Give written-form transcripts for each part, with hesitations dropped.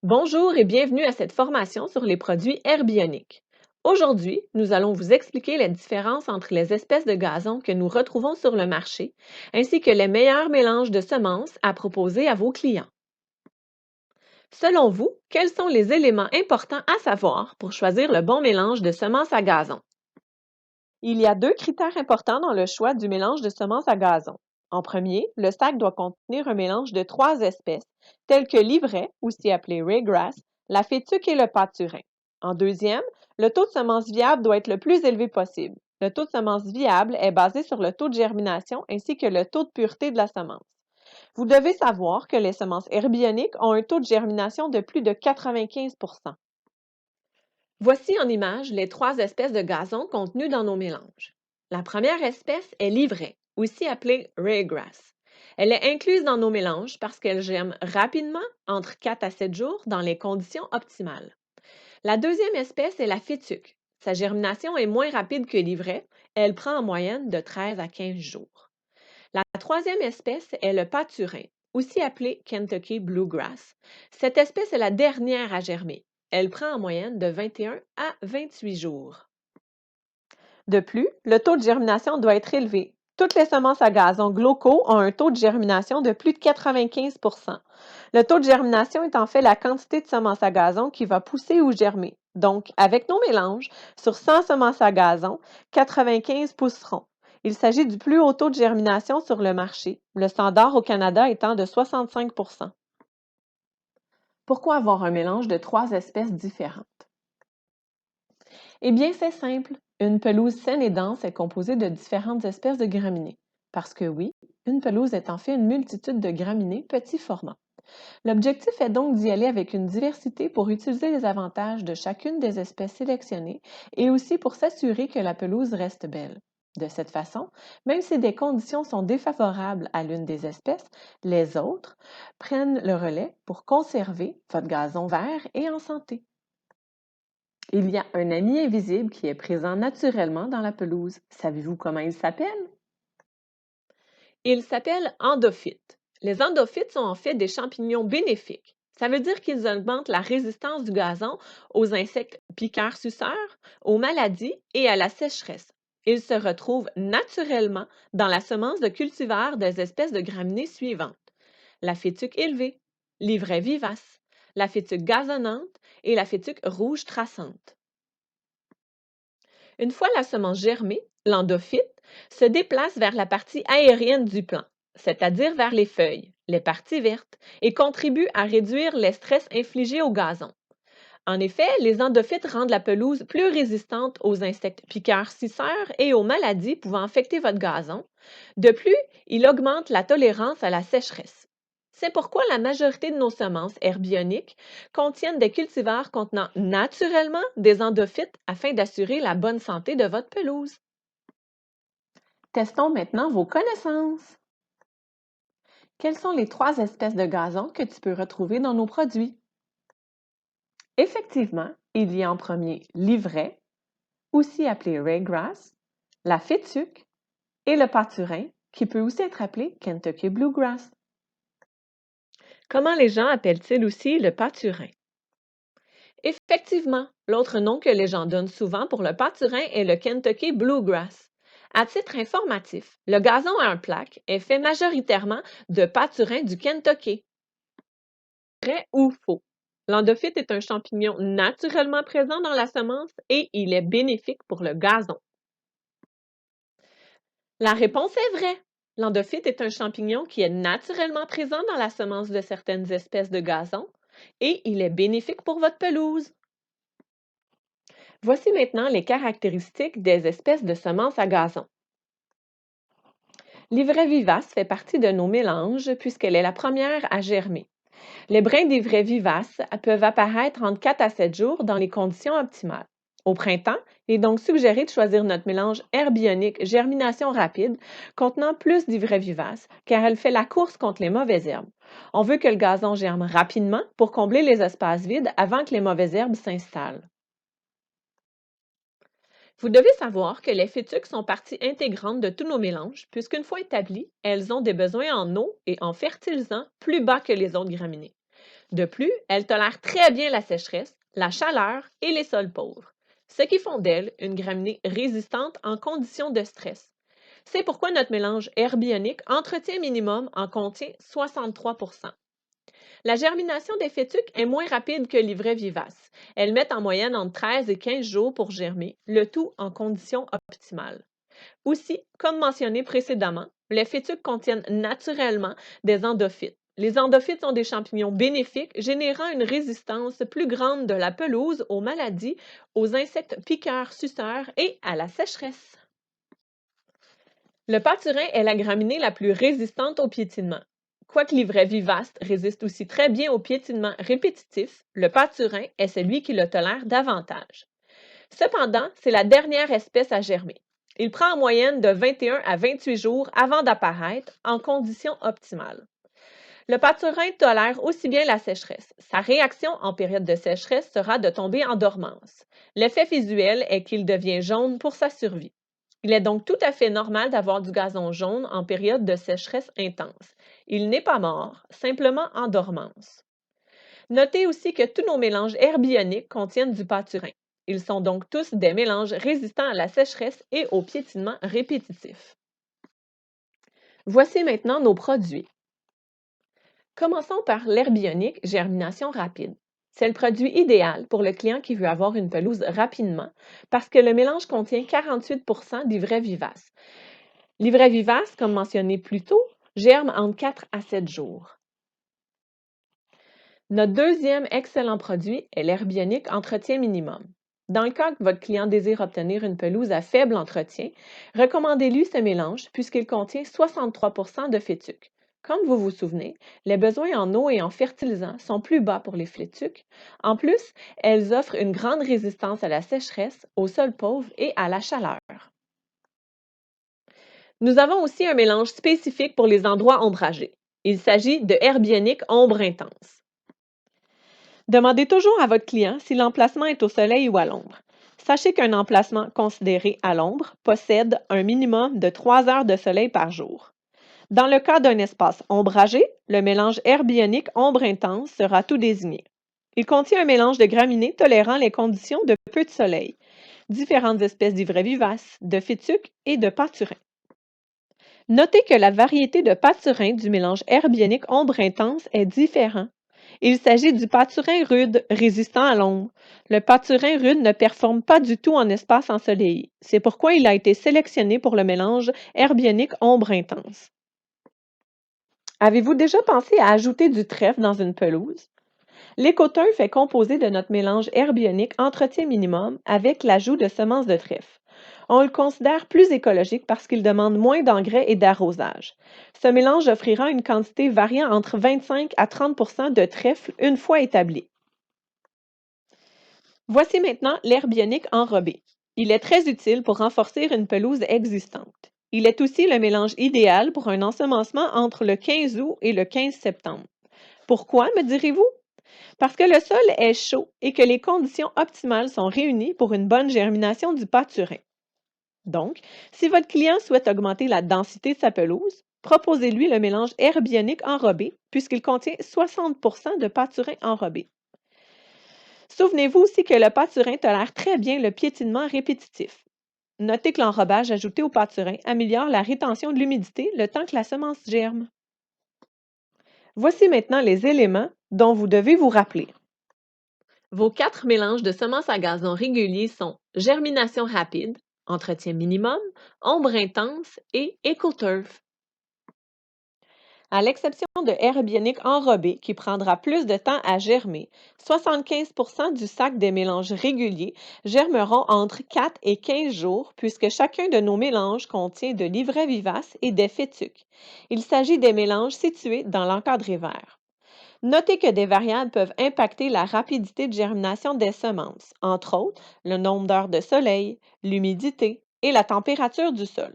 Bonjour et bienvenue à cette formation sur les produits herbioniques. Aujourd'hui, nous allons vous expliquer les différences entre les espèces de gazon que nous retrouvons sur le marché, ainsi que les meilleurs mélanges de semences à proposer à vos clients. Selon vous, quels sont les éléments importants à savoir pour choisir le bon mélange de semences à gazon? Il y a deux critères importants dans le choix du mélange de semences à gazon. En premier, le sac doit contenir un mélange de trois espèces, telles que l'ivraie, aussi appelé raygrass, la fétuque et le pâturin. En deuxième, le taux de semences viables doit être le plus élevé possible. Le taux de semences viables est basé sur le taux de germination ainsi que le taux de pureté de la semence. Vous devez savoir que les semences herbioniques ont un taux de germination de plus de 95. Voici en image les trois espèces de gazon contenues dans nos mélanges. La première espèce est l'ivraie, aussi appelée raygrass. Elle est incluse dans nos mélanges parce qu'elle germe rapidement, entre 4 à 7 jours, dans les conditions optimales. La deuxième espèce est la fétuque. Sa germination est moins rapide que l'ivraie. Elle prend en moyenne de 13 à 15 jours. La troisième espèce est le pâturin, aussi appelé Kentucky Bluegrass. Cette espèce est la dernière à germer. Elle prend en moyenne de 21 à 28 jours. De plus, le taux de germination doit être élevé. Toutes les semences à gazon Gloco ont un taux de germination de plus de 95. Le taux de germination est en fait la quantité de semences à gazon qui va pousser ou germer. Donc, avec nos mélanges, sur 100 semences à gazon, 95 pousseront. Il s'agit du plus haut taux de germination sur le marché, le standard au Canada étant de 65. Pourquoi avoir un mélange de trois espèces différentes? Eh bien, c'est simple. Une pelouse saine et dense est composée de différentes espèces de graminées. Parce que oui, une pelouse est en fait une multitude de graminées petits format. L'objectif est donc d'y aller avec une diversité pour utiliser les avantages de chacune des espèces sélectionnées et aussi pour s'assurer que la pelouse reste belle. De cette façon, même si des conditions sont défavorables à l'une des espèces, les autres prennent le relais pour conserver votre gazon vert et en santé. Il y a un ami invisible qui est présent naturellement dans la pelouse. Savez-vous comment il s'appelle? Il s'appelle endophyte. Les endophytes sont en fait des champignons bénéfiques. Ça veut dire qu'ils augmentent la résistance du gazon aux insectes piqueurs-suceurs, aux maladies et à la sécheresse. Ils se retrouvent naturellement dans la semence de cultivar des espèces de graminées suivantes: la fétuque élevée, l'ivraie vivace, la fétuque gazonnante et la fétuque rouge traçante. Une fois la semence germée, l'endophyte se déplace vers la partie aérienne du plant, c'est-à-dire vers les feuilles, les parties vertes, et contribue à réduire les stress infligés au gazon. En effet, les endophytes rendent la pelouse plus résistante aux insectes piqueurs-suceurs et aux maladies pouvant affecter votre gazon. De plus, il augmente la tolérance à la sécheresse. C'est pourquoi la majorité de nos semences herbioniques contiennent des cultivars contenant naturellement des endophytes afin d'assurer la bonne santé de votre pelouse. Testons maintenant vos connaissances. Quelles sont les trois espèces de gazon que tu peux retrouver dans nos produits? Effectivement, il y a en premier l'ivraie, aussi appelé raygrass, la fétuque et le pâturin, qui peut aussi être appelé Kentucky Bluegrass. Comment les gens appellent-ils aussi le pâturin? Effectivement, l'autre nom que les gens donnent souvent pour le pâturin est le Kentucky Bluegrass. À titre informatif, le gazon à un plaque est fait majoritairement de pâturin du Kentucky. Vrai ou faux? L'endophyte est un champignon naturellement présent dans la semence et il est bénéfique pour le gazon. La réponse est vraie. L'endophyte est un champignon qui est naturellement présent dans la semence de certaines espèces de gazon et il est bénéfique pour votre pelouse. Voici maintenant les caractéristiques des espèces de semences à gazon. L'ivraie vivace fait partie de nos mélanges puisqu'elle est la première à germer. Les brins d'ivraie vivace peuvent apparaître entre 4 à 7 jours dans les conditions optimales. Au printemps, il est donc suggéré de choisir notre mélange herbionique germination rapide contenant plus d'ivraie vivace car elle fait la course contre les mauvaises herbes. On veut que le gazon germe rapidement pour combler les espaces vides avant que les mauvaises herbes s'installent. Vous devez savoir que les fétuques sont partie intégrante de tous nos mélanges puisqu'une fois établies, elles ont des besoins en eau et en fertilisants plus bas que les autres graminées. De plus, elle tolère très bien la sécheresse, la chaleur et les sols pauvres, ce qui font d'elle une graminée résistante en conditions de stress. C'est pourquoi notre mélange herbionique Entretien Minimum en contient 63 %. La germination des fétuques est moins rapide que l'ivraie vivace. Elles mettent en moyenne entre 13 et 15 jours pour germer, le tout en conditions optimales. Aussi, comme mentionné précédemment, les fétuques contiennent naturellement des endophytes. Les endophytes sont des champignons bénéfiques générant une résistance plus grande de la pelouse aux maladies, aux insectes piqueurs, suceurs et à la sécheresse. Le pâturin est la graminée la plus résistante au piétinement. Quoique l'ivraie vivace résiste aussi très bien au piétinement répétitif, le pâturin est celui qui le tolère davantage. Cependant, c'est la dernière espèce à germer. Il prend en moyenne de 21 à 28 jours avant d'apparaître en conditions optimales. Le pâturin tolère aussi bien la sécheresse. Sa réaction en période de sécheresse sera de tomber en dormance. L'effet visuel est qu'il devient jaune pour sa survie. Il est donc tout à fait normal d'avoir du gazon jaune en période de sécheresse intense. Il n'est pas mort, simplement en dormance. Notez aussi que tous nos mélanges herbioniques contiennent du pâturin. Ils sont donc tous des mélanges résistants à la sécheresse et au piétinement répétitif. Voici maintenant nos produits. Commençons par l'herbionique germination rapide. C'est le produit idéal pour le client qui veut avoir une pelouse rapidement parce que le mélange contient 48 % d'ivraie vivace. L'ivraie vivace, comme mentionné plus tôt, germe entre 4 à 7 jours. Notre deuxième excellent produit est l'herbionique Entretien Minimum. Dans le cas que votre client désire obtenir une pelouse à faible entretien, recommandez-lui ce mélange puisqu'il contient 63 % de fétuques. Comme vous vous souvenez, les besoins en eau et en fertilisants sont plus bas pour les fétuques. En plus, elles offrent une grande résistance à la sécheresse, au sol pauvre et à la chaleur. Nous avons aussi un mélange spécifique pour les endroits ombragés. Il s'agit de herbionique ombre intense. Demandez toujours à votre client si l'emplacement est au soleil ou à l'ombre. Sachez qu'un emplacement considéré à l'ombre possède un minimum de 3 heures de soleil par jour. Dans le cas d'un espace ombragé, le mélange herbionique ombre intense sera tout désigné. Il contient un mélange de graminées tolérant les conditions de peu de soleil, différentes espèces d'ivraie vivace, de fétuques et de pâturins. Notez que la variété de pâturin du mélange herbionique ombre intense est différente. Il s'agit du pâturin rude, résistant à l'ombre. Le pâturin rude ne performe pas du tout en espace ensoleillé. C'est pourquoi il a été sélectionné pour le mélange herbionique ombre intense. Avez-vous déjà pensé à ajouter du trèfle dans une pelouse? L'écoturf est composé de notre mélange herbionique Entretien Minimum avec l'ajout de semences de trèfle. On le considère plus écologique parce qu'il demande moins d'engrais et d'arrosage. Ce mélange offrira une quantité variant entre 25 à 30 % de trèfle une fois établi. Voici maintenant l'herbionique enrobé. Il est très utile pour renforcer une pelouse existante. Il est aussi le mélange idéal pour un ensemencement entre le 15 août et le 15 septembre. Pourquoi, me direz-vous? Parce que le sol est chaud et que les conditions optimales sont réunies pour une bonne germination du pâturin. Donc, si votre client souhaite augmenter la densité de sa pelouse, proposez-lui le mélange herbionique enrobé puisqu'il contient 60 % de pâturin enrobé. Souvenez-vous aussi que le pâturin tolère très bien le piétinement répétitif. Notez que l'enrobage ajouté au pâturin améliore la rétention de l'humidité le temps que la semence germe. Voici maintenant les éléments dont vous devez vous rappeler. Vos 4 mélanges de semences à gazon réguliers sont germination rapide, entretien minimum, ombre intense et écoturf. À l'exception de herbionique enrobé qui prendra plus de temps à germer, 75 % du sac des mélanges réguliers germeront entre 4 et 15 jours puisque chacun de nos mélanges contient de l'ivraie vivace et des fétuques. Il s'agit des mélanges situés dans l'encadré vert. Notez que des variables peuvent impacter la rapidité de germination des semences, entre autres le nombre d'heures de soleil, l'humidité et la température du sol.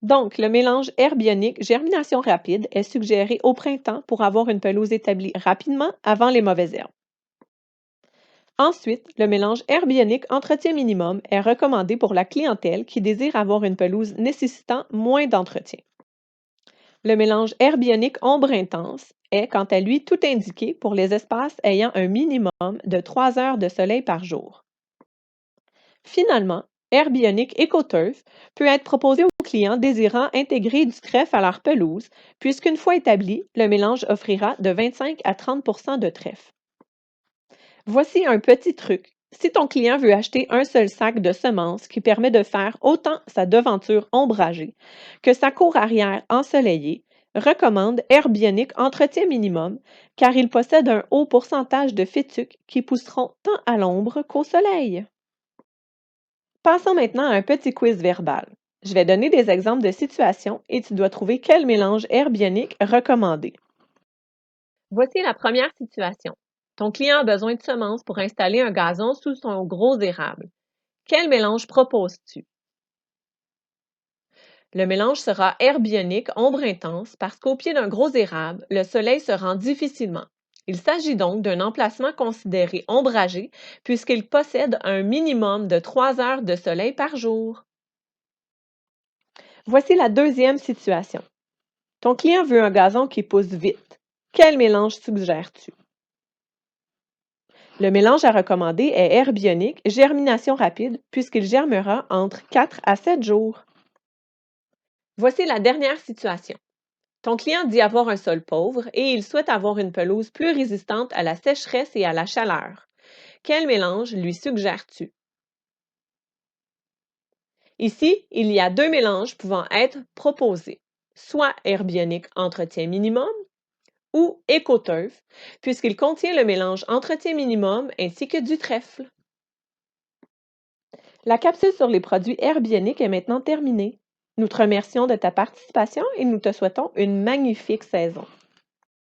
Donc, le mélange herbionique germination rapide est suggéré au printemps pour avoir une pelouse établie rapidement avant les mauvaises herbes. Ensuite, le mélange herbionique entretien minimum est recommandé pour la clientèle qui désire avoir une pelouse nécessitant moins d'entretien. Le mélange herbionique ombre intense est, quant à lui, tout indiqué pour les espaces ayant un minimum de 3 heures de soleil par jour. Finalement, Herbionic EcoTurf peut être proposé aux clients désirant intégrer du trèfle à leur pelouse, puisqu'une fois établi, le mélange offrira de 25 à 30 de trèfle. Voici un petit truc. Si ton client veut acheter un seul sac de semences qui permet de faire autant sa devanture ombragée que sa cour arrière ensoleillée, recommande Herbionic Entretien Minimum car il possède un haut pourcentage de fétuques qui pousseront tant à l'ombre qu'au soleil. Passons maintenant à un petit quiz verbal. Je vais donner des exemples de situations et tu dois trouver quel mélange herbionique recommandé. Voici la première situation. Ton client a besoin de semences pour installer un gazon sous son gros érable. Quel mélange proposes-tu? Le mélange sera herbionique ombre intense parce qu'au pied d'un gros érable, le soleil se rend difficilement. Il s'agit donc d'un emplacement considéré ombragé puisqu'il possède un minimum de 3 heures de soleil par jour. Voici la deuxième situation. Ton client veut un gazon qui pousse vite. Quel mélange suggères-tu? Le mélange à recommander est herbionique, germination rapide, puisqu'il germera entre 4 à 7 jours. Voici la dernière situation. Ton client dit avoir un sol pauvre et il souhaite avoir une pelouse plus résistante à la sécheresse et à la chaleur. Quel mélange lui suggères-tu? Ici, il y a deux mélanges pouvant être proposés, soit herbionique entretien minimum ou EcoTurf, puisqu'il contient le mélange entretien minimum ainsi que du trèfle. La capsule sur les produits herbioniques est maintenant terminée. Nous te remercions de ta participation et nous te souhaitons une magnifique saison.